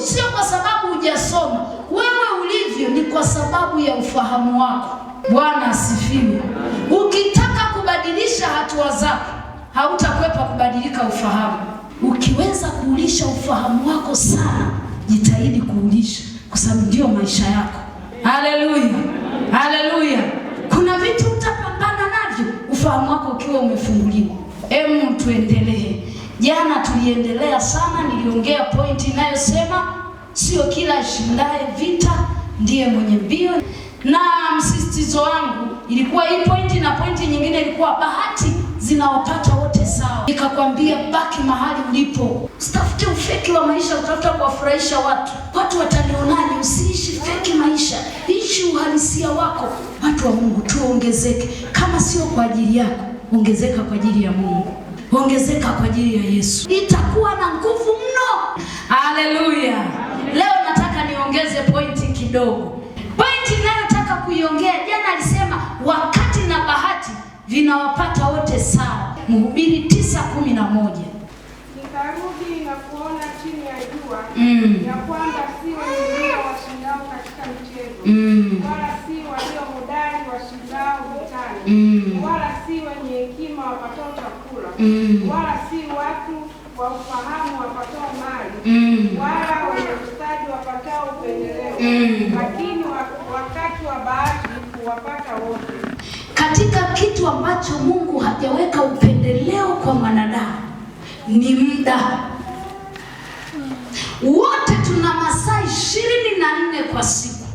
sio kwa sababu hujasoma. Wewe ulivyo ni kwa sababu ya ufahamu wako. Bwana asifiwe. Ukitaka kubadilisha hatua zako, hautakwepa kubadilika ufahamu. Ukiweza kuulisha ufahamu wako sana, jitahidi kuulisha, kwa sababu ndio maisha yako. Haleluya, haleluya. Kuna vitu utapambana navyo ufahamu wako ukiwa umefunguliwa. Hebu tuendelee. Jana tuliendelea sana, niliongea pointi inayosema sio kila ashindaye vita ndiye mwenye mbio, na msisitizo wangu ilikuwa hii pointi, na pointi nyingine ilikuwa bahati zinawapata wote sawa. Nikakwambia baki mahali ulipo, usitafute ufeki wa maisha, utafuta kuwafurahisha watu. Watu watanionaje? Usiishi feki maisha, ishi uhalisia wako. Watu wa Mungu, tuongezeke. Kama sio kwa ajili yako, ongezeka kwa ajili ya Mungu, ongezeka kwa ajili ya Yesu, itakuwa na nguvu mno. Haleluya. Leo nataka niongeze pointi kidogo. Pointi ninayotaka kuiongea, jana alisema wakati na bahati vinawapata wote sawa. Mhubiri 9:11. Nikarudi na kuona chini ya jua ya kwamba si wenye washindao katika mchezo, wala si walio hodari washindao vitani, wala si wenye hekima wapatao chakula, wala si watu wa ufahamu wapatao mali, wala wenye ustadi wapatao upendeleo, lakini wakati wa bahati huwapata wote. Katika kitu ambacho Mungu hajaweka upendeleo kwa mwanadamu ni muda. Wote tuna masaa 24 kwa siku.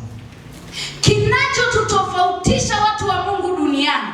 Kinachotutofautisha watu wa Mungu duniani,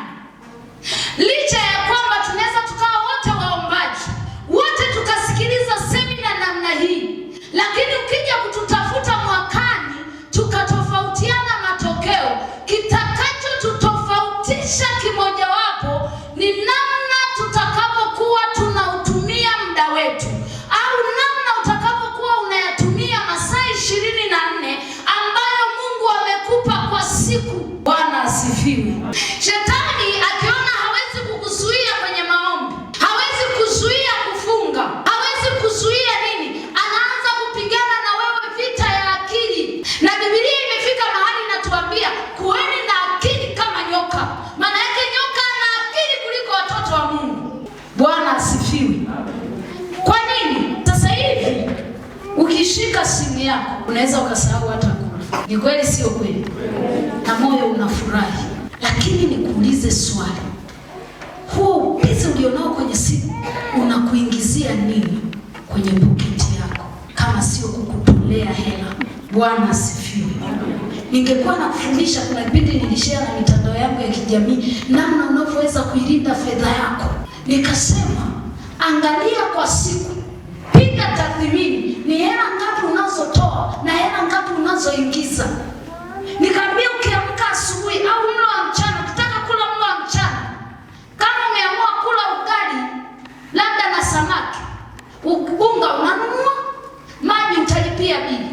licha ya kwamba tunaweza tukawa wote waombaji, wote tukasikiliza semina namna hii, lakini ukija kututafuta mwakani tukatofautiana matokeo, kitakachotutofautisha kimojawapo ni namna tutakapokuwa tunautumia muda wetu, au namna utakapokuwa unayatumia masaa 24 ambayo Mungu amekupa kwa siku. Bwana asifiwe. Shetani akiona hawezi kukuzuia kwenye maombi, hawezi kuzuia kufunga, hawezi kuzuia nini, anaanza kupigana na wewe vita ya akili. Na Biblia imefika mahali inatuambia kuweni na akili kama nyoka. Maana yake nyoka ana akili kuliko watoto wa Mungu. Bwana asifiwe. Kwa nini? Sasa hivi ukishika simu yako unaweza ukasahau hata kula. Ni kweli sio kweli? Na moyo unafurahi. Lakini nikuulize swali, huo ubizi ulionao kwenye simu unakuingizia nini kwenye poketi yako kama sio kukutolea hela? Bwana asifiwe. Ningekuwa nakufundisha, kuna kipindi nilishare na mitandao yangu ya kijamii namna unavyoweza kuilinda fedha yako. Nikasema angalia kwa siku, piga tathmini, ni hela ngapi unazotoa na hela ngapi unazoingiza. Nikamwambia ukiamka asubuhi au mlo wa mchana, ukitaka kula mlo wa mchana, kama umeamua kula ugali labda na samaki, unga unanunua, maji utalipia bili,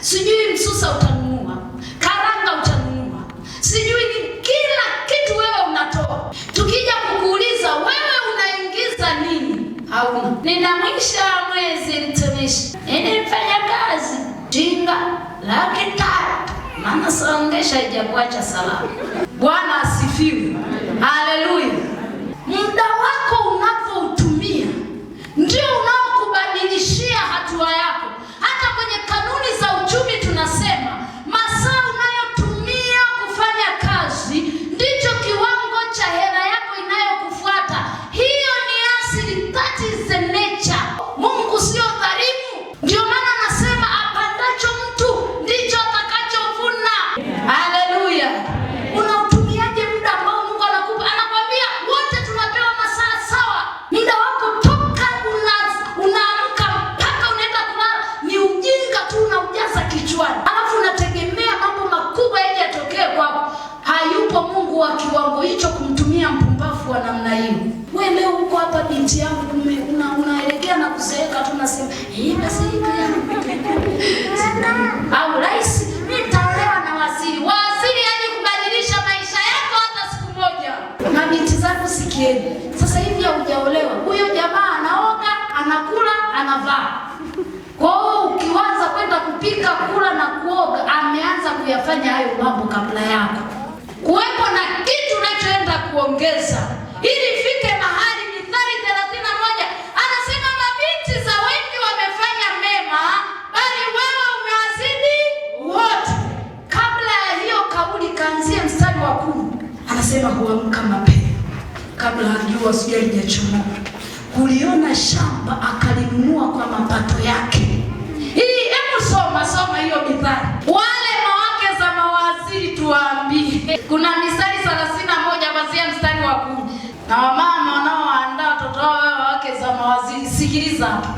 sijui msusa utanunua, karanga utanunua, sijui ni kila kitu wewe unatoa. Tukija kukuuliza wewe unaingiza nini, hauna. Nina mwisho wa mwezi mtumishi, nimefanya kazi jinga 3,000, maana saongesha haijakuacha salama. Bwana asifiwe. Haleluya. Muda wako unavyoutumia ndio unaokubadilishia hatua yako. Hata kwenye kanuni za uchumi tunasema masaa unayotumia kufanya kazi ndicho kiwango cha hela yako inayokufuata. Hiyo ni asili, that is the nature. Mungu sio dhalimu. Ndio maana anasema apandacho mtu ndicho atakachovuna. Haleluya. Unautumiaje muda ambao Mungu anakupa? Anakuambia wote tunapewa masaa sawa. Muda wako toka unaamka mpaka unaenda kulala ni ujinga tu unaujaza kichwani. Alafu unategemea mambo makubwa yaje yatokee kwako. Hayupo Mungu wa kiwango hicho kumtumia mpumbavu wa namna hiyo. Wewe leo uko hapa binti yangu, unaelekea na kuzeeka tu, unasema basi hivi au rais, mimi nitaolewa na waziri. Waziri yaje kubadilisha maisha yako hata siku moja. Mabinti zangu sikieni. Sasa hivi hujaolewa, huyo jamaa anaoga, anakula, anavaa. Kwa hiyo ukianza kwenda amefanya hayo mambo kabla yako. Kuwepo na kitu unachoenda kuongeza ili ifike mahali. Mithali 31 anasema mabinti za wengi wamefanya mema, bali wewe umewazidi wote. Kabla ya hiyo kauli kaanzia mstari wa 10. Anasema huamka mapema kabla jua halijachomoka, kuliona shamba akalinunua kwa mapato yake. Hebu soma hiyo Mithali. Wale mawake za mawaziri tuwaambie. Kuna Mithali 31 kuanzia mstari wa 10. Na wamama wanaoandaa watoto wao wake za mawaziri, sikiliza hapo.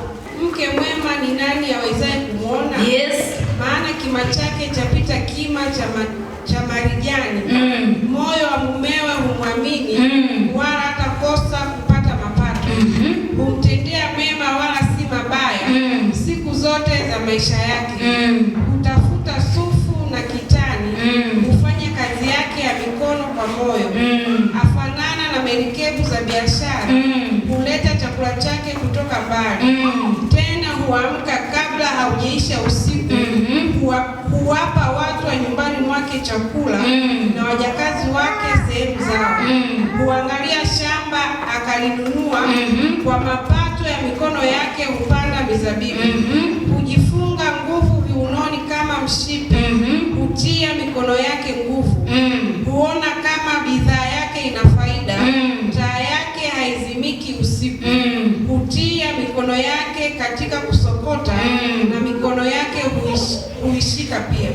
Mke mwema ni nani awezaye kumwona? Yes. Maana kima chake chapita kima cha marijani. Moyo wa mumewe humwamini, wala hatakosa kupata mapato. Humtendea mema wala si mabaya, siku zote za maisha yake. Hutafuta sufu na kitani, hufanya kazi yake ya mikono kwa moyo. Afanana na merikebu za biashara, huleta chakula chake kutoka mbali. Tena huamka kabla haujaisha usiku, huwapa watu wa nyumbani mwake chakula, na wajakazi wake sehemu zao. Huangalia shamba akalinunua, kwa mapato ya mikono yake hupanda mizabibu. Hujifunga nguvu viunoni kama mshipi, hutia mikono yake nguvu. Huona kama bidhaa yake ina faida, taa yake haizimiki usiku. Hutia mikono yake katika kusokota, na mikono yake huishika pia.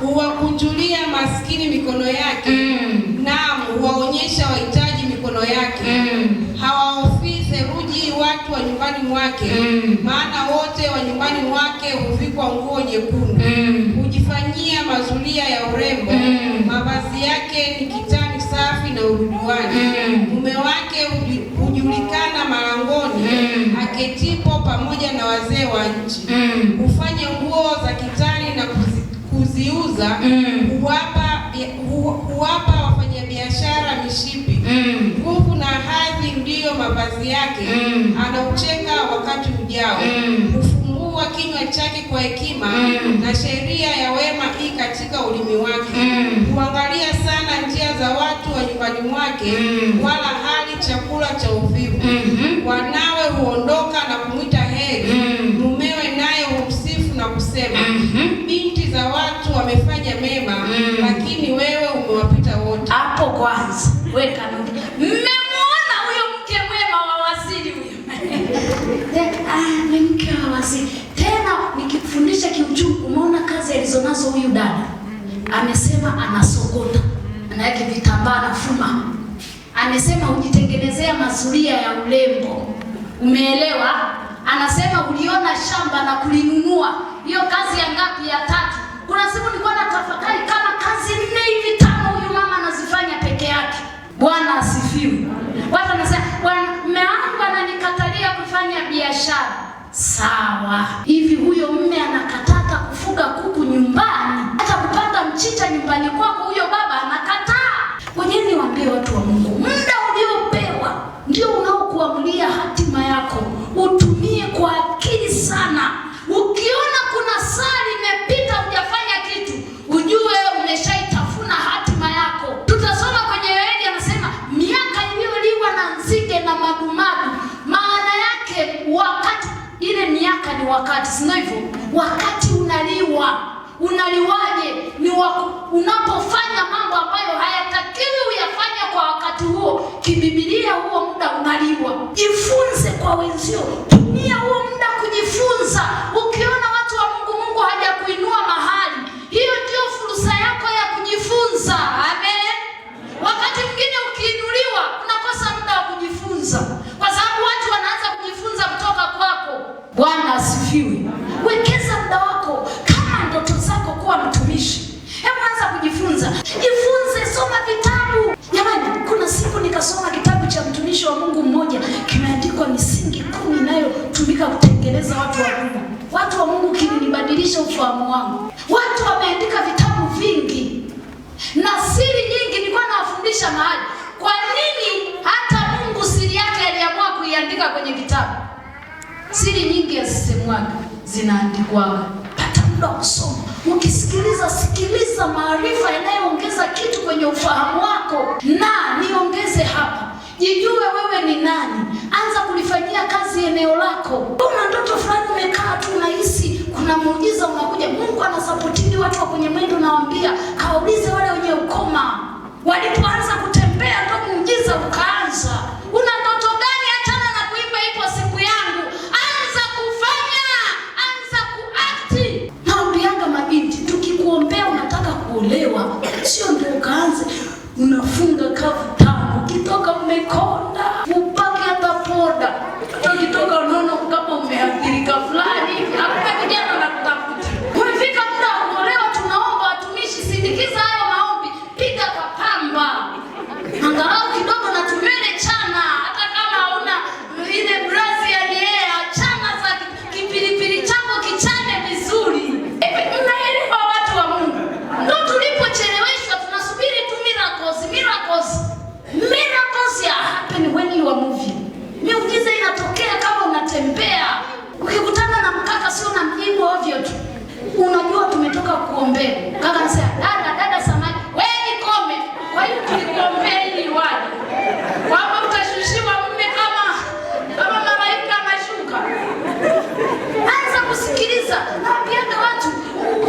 Huwakunjulia maskini mikono yake, naam, huwaonyesha wahitaji mikono yake. Hawahofii theluji watu wa nyumbani mwake, maana wote wa nyumbani mwake huvikwa nguo nyekundu. Hujifanyia mazulia ya urembo, mavazi yake ni kitani safi na urujuani. Mume wake hujulikana malangoni, aketipo pamoja na wazee wa nchi. Hufanya nguo za kitani na kuziuza, huwapa wafanyabiashara mishipi. Nguvu na hadhi ndiyo mavazi yake, anaucheka wakati ujao. Hufungua kinywa chake kwa hekima, na sheria ya wema hii katika ulimi wake. Huangalia sana njia za watu wa nyumbani mwake, wala hali chakula cha uvivu. Wanawe huondoka na kumwita heri, mumewe naye humsifu na kusema, binti za watu wamefanya mema, lakini wewe umewapita wote. Hapo kwanza weka nukta. Mmemwona huyo mke mwema wa waziri huyo? Ni mke wa waziri. Tena nikifundisha kiuchungu, umeona kazi alizonazo huyu dada. Amesema anasokota, anaweka vitambaa na fuma. Amesema hujitengenezea mazulia ya urembo. Umeelewa? Anasema uliona shamba na kulinunua. Hiyo kazi ya ngapi? Ya 3. Kuna siku nilikuwa natafakari kama kazi 4 hivi 5 huyu mama anazifanya peke yake. Bwana asifiwe. Watu wanasema, "Bwana, mume wangu ananikatalia kufanya biashara." Sawa. Hivi huyo mume anakataka kufuga kuku nyumbani, hata kupanda mchicha nyumbani kwako huyo baba anakataa. Ngoja niwaambie watu wa Mungu, muda uliopewa ndio unaokuamulia hatima yako. Utumie kwa akili sana. Ukiona kuna saa limepita hujafanya kitu, ujue umeshaitafuna hatima yako. Tutasoma kwenye Yoeli, anasema miaka iliyoliwa na nzige na magumagu. Maana yake wakati ile miaka ni wakati, si hivyo? Wakati unaliwa. Unaliwaje? Ni unapofanya mambo ambayo hayatakiwi uyafanye kwa wakati huo. Kibibilia huo muda unaliwa. Jifunze kwa wenzio. Tumia huo muda kujifunza. Ukiona watu wa Mungu hajakuinua mahali, hiyo ndio fursa yako ya kujifunza. Amen. Wakati mwingine ukiinuliwa unakosa muda wa kujifunza, kwa sababu watu wanaanza kujifunza kutoka kwako. Bwana asifiwe. Wekeza muda wako kama ndoto zako kuwa mtumishi. Hebu anza kujifunza. Jifunze, soma vitabu. Jamani, kuna siku nikasoma kitabu cha mtumishi wa Mungu mmoja, kimeandikwa misingi 10 inayotumika kutengeneza watu wa Mungu. Watu wa Mungu kilinibadilisha ufahamu wangu. Watu wameandika vitabu vingi na siri nyingi. Nilikuwa nawafundisha mahali, kwa nini hata Mungu siri yake aliamua kuiandika kwenye kitabu? Siri nyingi yasisemwaga. zinaandikwa. Pata muda kusoma. Sikiliza maarifa yanayoongeza kitu kwenye ufahamu wako. Na niongeze hapa, jijue wewe ni nani. Anza kulifanyia kazi eneo lako. Una ndoto fulani umekaa tu unahisi kuna muujiza unakuja. Mungu anasapotini watu wa kwenye mwendo, nawaambia kaulize wale wenye ukoma. Walipoanza kutembea ndio muujiza ukaanza. Una ndoto gani? Achana na kuimba ipo siku yangu. Anza kufanya, anza kuakti. Naambianga mabinti, tukikuombea unataka kuolewa, sio ndio ukaanze unafunga kavu tamu, ukitoka umekonda, upake hata poda. Ukitoka unaona kama umeathirika fulani, hakuna kijana na kutafuta. Umefika muda wa kuolewa, tunaomba watumishi, sindikiza hayo maombi, piga kapamba. Angalau kidogo na tumele chana, hata kama hauna ile brazi ya liea, chana za kipilipili chako kichane vizuri. Mnaelewa watu wa Mungu? Ndio tulipocheleweshwa, tunasubiri tu miracles ya happen when you are moving. Miujiza inatokea kama unatembea. Ukikutana na mkaka sio na mjibu ovyo tu. Unajua tumetoka kuombea. Kaka anasema, dada samani, wewe nikome. Kwa hiyo tulikuombea ili waje. Kwamba utashushiwa mume kama malaika anashuka. Anza kusikiliza. Naambianga watu,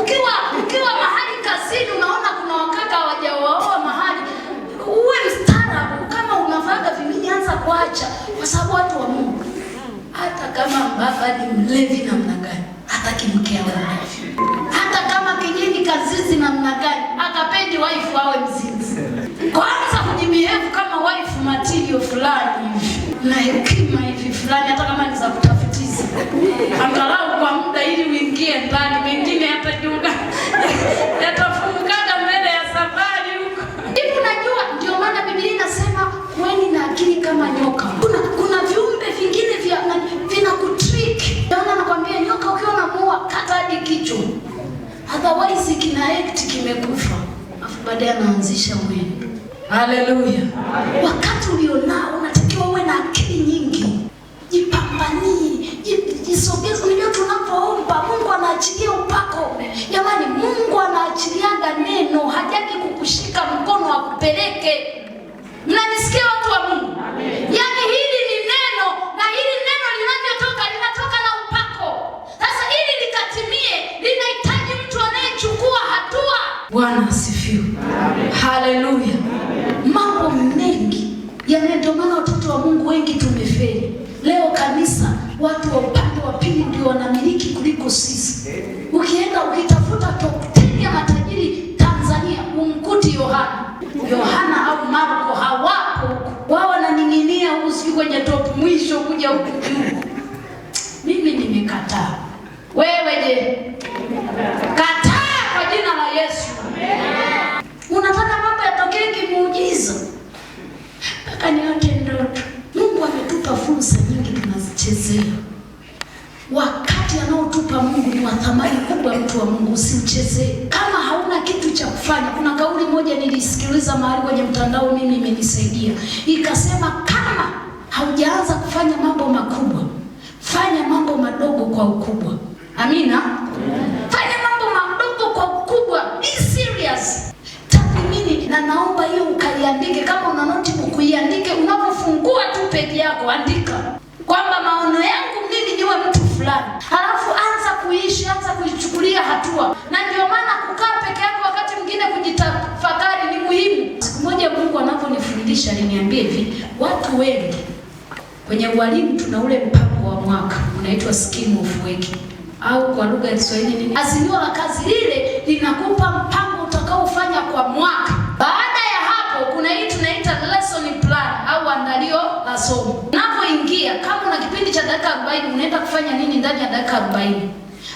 ukiwa mahali kazini unaona kuna wakaka hawajaoa mahali, uwe mstaarabu. Kama unavaga vimini, anza kuacha, kwa sababu watu wa Mungu, hata kama baba ni mlevi namna gani, hataki mke awe mlevi. Hata kama kijini kazizi namna gani, akapendi wife awe mzinzi. Kwanza kujibehave kama wife material fulani hivi, na hekima hivi fulani, hata kama ni za kutafutiza, angalau kwa muda ili uingie ndani. Mengine hata juga yatafungukaga mbele ya safari huko. Hivi unajua, ndio maana Biblia inasema kuweni na akili kama nyoka. Kuna viumbe vingine vinakutrick. Ndio nakwambia, nyoka ukiwa unamuua, kata hadi kichwa. Otherwise kina act kimekufa. Afu baadaye anaanzisha mwendo. Haleluya. Wakati ulionao unatakiwa uwe na akili nyingi. Jipambanie, jisogeze. Unajua tunapoomba Mungu anaachilia upako. Jamani, Mungu anaachiliaga neno, hajaki kukushika mkono akupeleke. Mnanisikia watu wa Mungu? Yaani hili ni neno, na hili neno linatoka na upako. Sasa ili likatimie, linahitaji mtu anayechukua hatua. Bwana asifiwe. Haleluya. Mambo mengi ndio maana watoto wa Mungu wengi tumefeli. Leo kanisa, watu wa upande wa pili ndio wanamiliki kuliko sisi. Ukienda ukitafuta top 10 ya matajiri Tanzania, umkuti Yohana au Marko hawapo. Wao wananing'inia huko kwenye top mwisho kuja huku juu. Mimi nimekataa. Wewe je? Kataa kwa jina la Yesu. Unataka mambo yatokee kimuujiza? Mpaka niote ndoto. Mungu ametupa fursa nyingi, tunazichezea. Wakati anaotupa Mungu ni wa thamani kubwa, mtu wa Mungu, usichezee. Kama hauna kitu cha kufanya, kuna kauli moja nilisikiliza mahali kwenye mtandao, mimi imenisaidia. Ikasema kama haujaanza kufanya mambo makubwa, fanya mambo madogo kwa ukubwa. Amina. Fanya mambo madogo kwa ukubwa. Be serious. Tathmini, na naomba hiyo ukaiandike. Kama una notebook uiandike, unapofungua tu page yako andika kwamba maono yangu mimi niwe mtu fulani. Halafu anza kuishi, anza kuichukulia hatua. Na ndio maana kukaa peke yako wakati mwingine kujitafakari ni muhimu. Siku moja Mungu anaponifundisha aliniambia hivi, watu wengi kwenye walimu tuna ule mpango wa mwaka unaitwa scheme of work, au kwa lugha ya Kiswahili nini? Azimio la kazi. Lile linakupa mpango utakaofanya kwa mwaka. Baada ya hapo kuna hii tunaita lesson plan au andalio la somo. Unapoingia, kama una kipindi cha dakika 40, unaenda kufanya nini ndani ya dakika 40?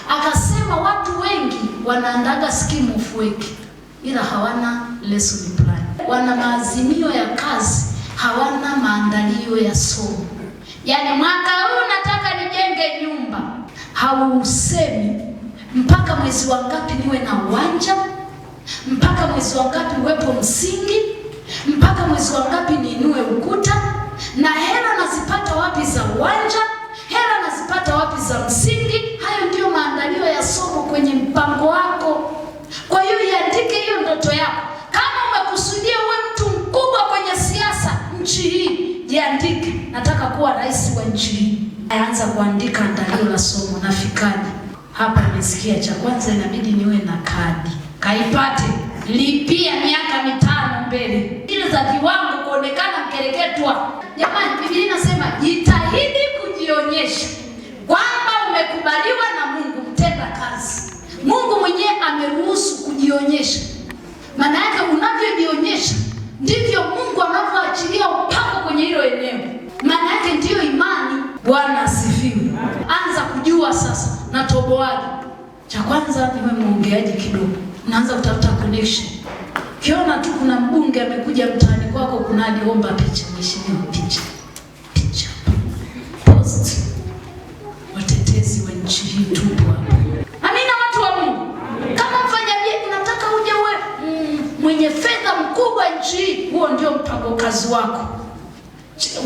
Akasema watu wengi wanaandaga scheme of work ila hawana lesson plan. Wana maazimio ya kazi, hawana maandalio ya somo. Yaani mwaka huu nataka nijenge nyumba. Hausemi mpaka mwezi wa ngapi niwe na uwanja, mpaka mwezi wa ngapi uwepo msingi, mpaka mwezi wa ngapi niinue ukuta, na hela nazipata wapi za uwanja, hela nazipata wapi za msingi. Hayo ndio nataka kuwa rais wa nchi hii. Aanza kuandika andalio la somo, nafikaje hapa? Nimesikia cha kwanza inabidi niwe na kadi. Kaipate, lipia miaka 5 mbele, ile za kiwango kuonekana mkereketwa. Jamani, Biblia inasema jitahidi kujionyesha kwamba umekubaliwa na Mungu, mtenda kazi. Mungu mwenyewe ameruhusu kujionyesha. Maana yake unavyojionyesha ndivyo Mungu anavyoachilia upako kwenye hilo eneo. Maana yake ndiyo imani. Bwana asifiwe. Anza kujua sasa natoboaje. Cha kwanza niwe muongeaji kidogo. Unaanza kutafuta connection. Kiona tu kuna mbunge amekuja mtaani kwako, kuna aliomba picha, mheshimiwa, picha. Post. Watetezi wa nchi hii tupo hapa. Amina, watu wa Mungu. Kama mfanyabiashara unataka uje uwe mwenye fedha mkubwa nchi hii, huo ndio mpango kazi wako.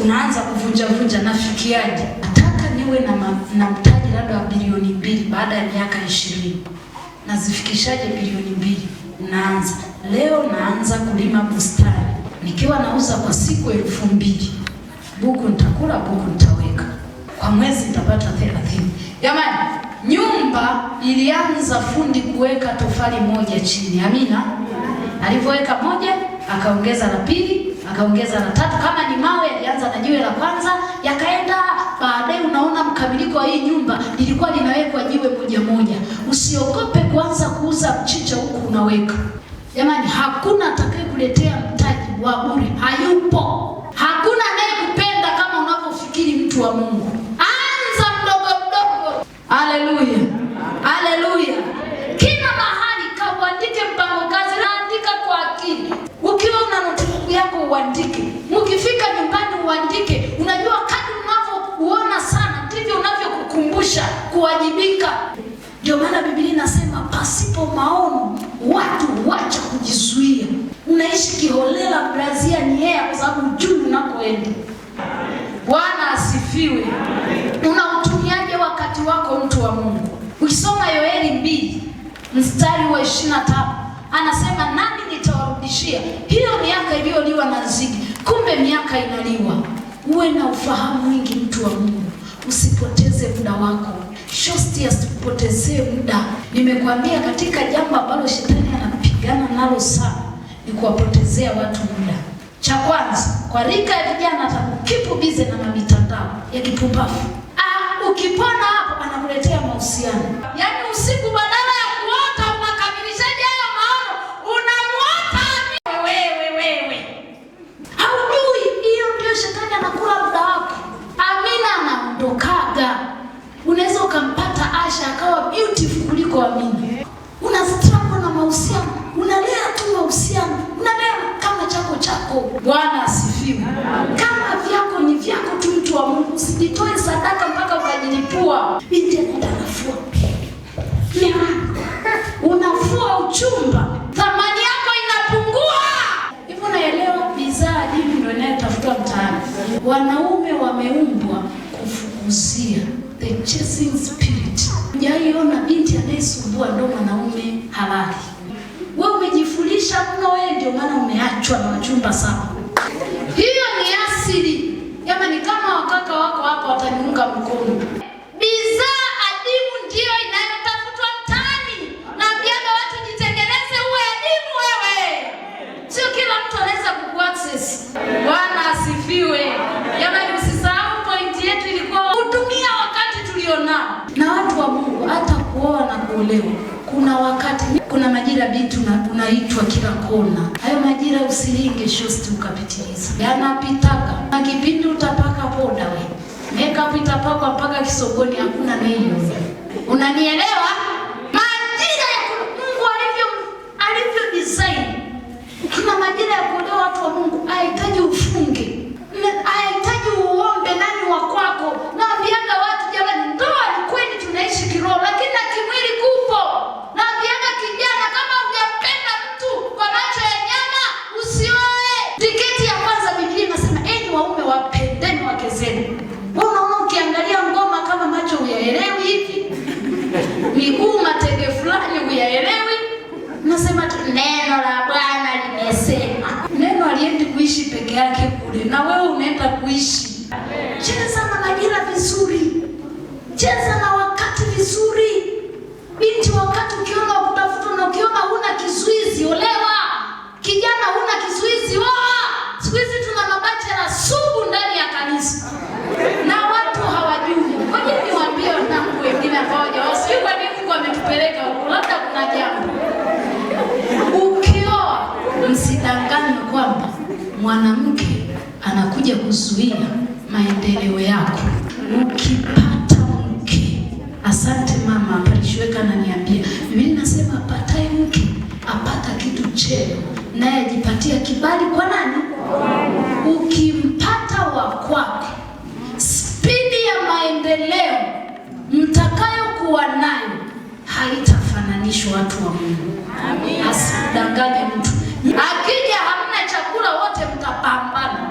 Unaanza kuvunja nafikiaje? Nataka niwe na mtaji labda wa bilioni 2 baada ya miaka 20. Nazifikishaje bilioni 2? Unaanza leo, naanza kulima bustani. Nikiwa nauza kwa siku 2000. Buku nitakula, buku nitaweka. Kwa mwezi nitapata 30. Jamani, nyumba ilianza fundi kuweka tofali moja chini. Amina. Alivyoweka moja, akaongeza la pili, akaongeza la tatu. Kama ni mawe, alianza na jiwe la kwanza, yakaenda baadaye. Unaona mkamiliko wa hii nyumba ilikuwa linawekwa jiwe moja moja. Usiogope kuanza kuuza mchicha huku unaweka. Jamani, hakuna atakayekuletea mtaji wa bure, hayupo. Hakuna anayekupenda kama unavyofikiri, mtu wa Mungu. Anza mdogo mdogo. Haleluya. Haleluya. Kila mahali kauandike mpango kazi, naandika kwa akili. Ukiwa una notebook yako uandike. Mkifika nyumbani uandike. Unajua kadri unavyokuona sana ndivyo unavyokukumbusha kuwajibika. Ndio maana Biblia inasema pasipo maono watu wacha kujizuia. Unaishi kiholela, Brazil ni hea kwa sababu hujui unakoenda. Bwana asifiwe. Unautumiaje wakati wako, mtu wa Mungu? Ukisoma Yoeli 2 mstari wa 25 anasema nani nitawarudishia hiyo miaka iliyoliwa na nzige. Kumbe miaka inaliwa. Uwe na ufahamu mwingi, mtu wa Mungu. Usipoteze muda wako. Shosti asipotezee muda. Nimekwambia katika jambo ambalo shetani anapigana nalo sana ni kuwapotezea watu muda. Cha kwanza, kwa rika ya vijana atakukipu bize na mitandao ya kipumbavu. Ukipona hapo anakuletea mahusiano. Yaani usiku badala ya kuota unakamilishaje hayo maono? Unamuota wewe. Haujui hiyo ndio shetani anakula muda wako. Amina, anaondokaga. Unaweza ukampata Asha akawa beautiful kuliko Amina. Una struggle na mahusiano. Unalea tu mahusiano. Unalea kama chako. Bwana asifiwe. Kama vyako ni vyako tu, mtu wa Mungu. Usijitoe sadaka mpaka ukajilipua. Binti anafua. Unafua uchumba. Thamani yako inapungua. Hivyo naelewa bidhaa dini ndio inayotafutwa mtaani. Wanaume wameumbwa kufukuzia. The chasing spirit. Hujaiona binti anayesumbua ndo mwanaume halali. Wewe umejifulisha mno, wewe ndio maana umeachwa na wachumba sana. Hiyo ni asili. Jamani, kama wakaka wako hapa wataniunga mkono. Bidhaa adimu ndio inayotafutwa mtaani. Naambiaga watu jitengeneze uwe adimu wewe. Sio kila mtu anaweza kukuaccess. Bwana asifiwe. Jamani, usisahau point yetu ilikuwa kutumia wakati tulionao. Na watu wa Mungu, hata kuoa na kuolewa kuna wakati, kuna majira binti unaitwa kila kona. Hayo majira usilinge shosti ukapitiliza. Yanapitaka. Na kipindi utapaka poda we. Makeup itapakwa mpaka kisogoni, hakuna neyo. Unanielewa? Majira ya Mungu alivyo design. Kuna majira ya kuolewa, watu wa Mungu, hahitaji ufunge. Hahitaji uombe nani wa kwako. Naambiaga watu, jamani, ndoa ni kweli tunaishi kiroho, lakini na kimwili kupo. Naambiaga kijana, kama hujapenda mtu kwa macho ya nyama, usioe. Tiketi ya kwanza Biblia inasema enyi waume wapendeni wake zenu. Unaona, ukiangalia ngoma kama macho huyaelewi hivi. Miguu matege fulani huyaelewi. Nasema tu neno la Bwana limesema. Neno aliendi kuishi peke yake kule, na wewe unaenda kuishi. Cheza na majira vizuri, cheza na wakati vizuri. Binti, wakati ukiona kutafuta na ukiona huna kizuizi, olewa. Kijana, huna kizuizi, oa. Siku hizi tuna mabachela sugu ndani ya kanisa na watu hawajui. Ngoja niwaambie wanangu wengine ambao hawajui kwa nini Mungu ametupeleka huko, labda kuna jambo. Ukioa, msidanganye kwamba mwanamke anakuja kuzuia maendeleo yako. Ukipata mke, asante mama Aparishweka ananiambia, Biblia inasema apataye mke apata kitu chema, naye ajipatia kibali kwa nani? Ukimpata wa kwako, spidi ya maendeleo mtakayokuwa nayo haitafananishwa. Watu wa Mungu, asidanganye mtu. Akija hamna chakula, wote mtapambana.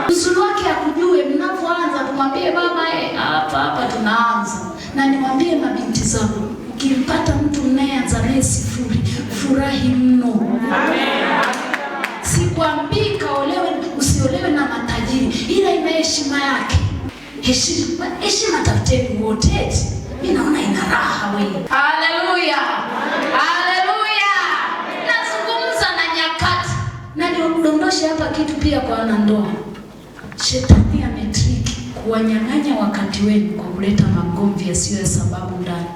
Uzuri wake akujue mnapoanza, kumwambie baba hapa tunaanza. Na niwaambie mabinti zangu, ukimpata mtu mnayeanza naye sifuri, furahi mno. Sikwambii kaolewe, usiolewe na matajiri, ila ina heshima yake. Heshima tafuteni wote. Mimi naona ina raha wewe. Haleluya. Haleluya. Nazungumza na nyakati. Na niondoshe hapa kitu pia kwa wanandoa. Shetani ametriki kuwanyang'anya wakati wenu kwa kuleta magomvi yasiyo ya sababu ndani.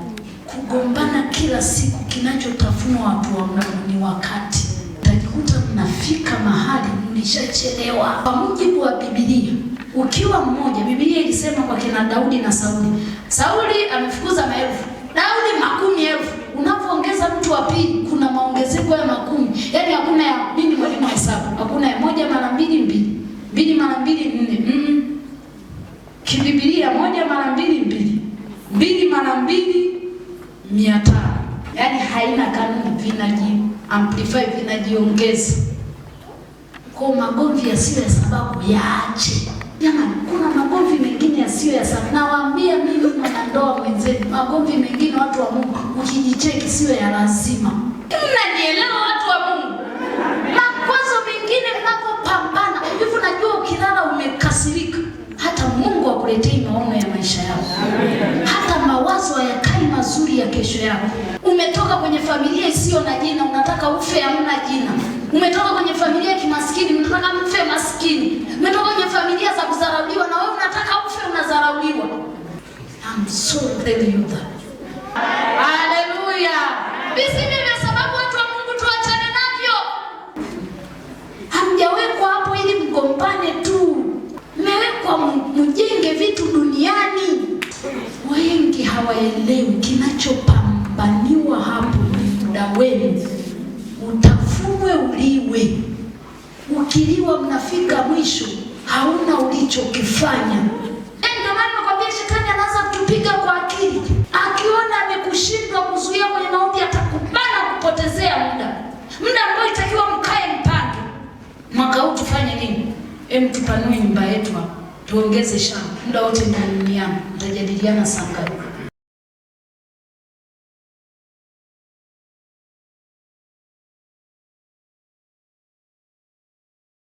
Kugombana kila siku, kinachotafunwa watu wa Mungu ni wakati. Utajikuta mnafika mahali mlishachelewa. Kwa mujibu wa Biblia, ukiwa mmoja, Biblia ilisema kwa kina Daudi na Sauli. Sauli amefukuza maelfu, Daudi makumi elfu. Unapoongeza mtu wa pili, kuna maongezeko ya makumi. Yaani hakuna ya mimi mwalimu wa hesabu. Hakuna ya moja mara mbili mbili. Mbili mara mbili nne. Kibiblia moja mara mbili mbili. Mbili mara mbili 500. Yaani haina kanuni, vinaji amplify, vinajiongeza. Kwa magomvi yasiyo ya sababu yaache. Jamani, kuna magomvi mengine yasiyo ya sababu. Nawaambia mimi mwanandoa mwenzenu, magomvi mengine watu wa Mungu ukijicheki sio ya lazima. Mnanielewa watu wa Mungu? Makwazo mengine mnapopambana, hivi unajua ukilala umekasirika, hata Mungu akuletei maono ya maisha yako. Hata mawazo hayakai mazuri ya kesho yako. Umetoka kwenye familia isiyo na jina, unataka ufe hamna jina. Umetoka kwenye familia ya kimaskini, unataka ufe maskini. Umetoka kwenye familia za kudharauliwa, na wewe unataka ufe unadharauliwa. I'm so telling you that. Hallelujah. Visivyo vya sababu watu wa Mungu tuachane navyo. Hamjawekwa hapo ili mgombane tu. Mmewekwa mjenge vitu duniani. Wengi hawaelewi kinachopambaniwa hapo ni muda wenu. Utafumwe uliwe. Ukiliwa mnafika mwisho, hauna ulichokifanya. Ndio maana nakwambia shetani anaanza kutupiga kwa akili. Akiona amekushindwa kuzuia kwenye maombi, atakubana kupotezea muda. Muda ambao itakiwa mkae mpange. Mwaka huu tufanye nini? Tupanue nyumba yetu, tuongeze shamba. Muda wote ndani duniani, tutajadiliana sana.